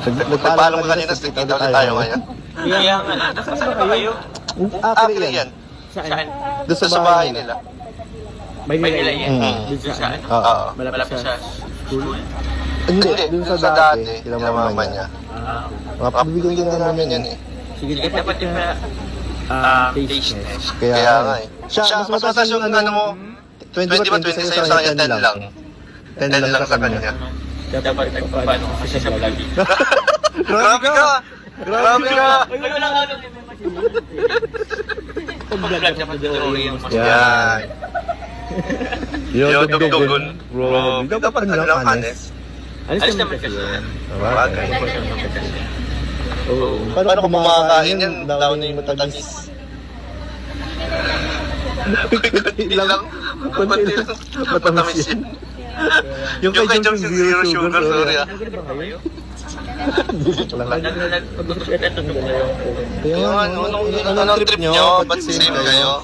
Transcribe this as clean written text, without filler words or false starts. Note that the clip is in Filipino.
Nagpaalam ka kanina, stick ulit tayo ngayon. Kaya nga, nasaan ba kayo? Actually yan. Saan? Doon sa bahay nila. May nila yan. Mm. Doon sa ano? Oo. Malapit sa school? Hindi, doon sa dati, kila mama niya. Mapabigyan din namin yan eh. Sige, dapat yung taste test. Kaya nga eh. Siya, mas mataas yung ano mo. 20 ba 20 sa'yo sa kanya 10 lang. 10 lang sa kanya. Dapat paano kasi siya lagi. Grabe ka! Grabe ka! Uy, wala nga ano. Pag-vlog na pag-vlog. Yan. Yung dugdugun. Bro, Dapat ano lang honest. Alis naman kasi yan. Bagay. Oo. Paano kung makakain yan? Daw na yung matamis. Kunti lang. Kunti lang. Matamis yan. Yung kay Jong zero sugar, sorry ah. Kaya nga, anong trip nyo? Ba't same kayo?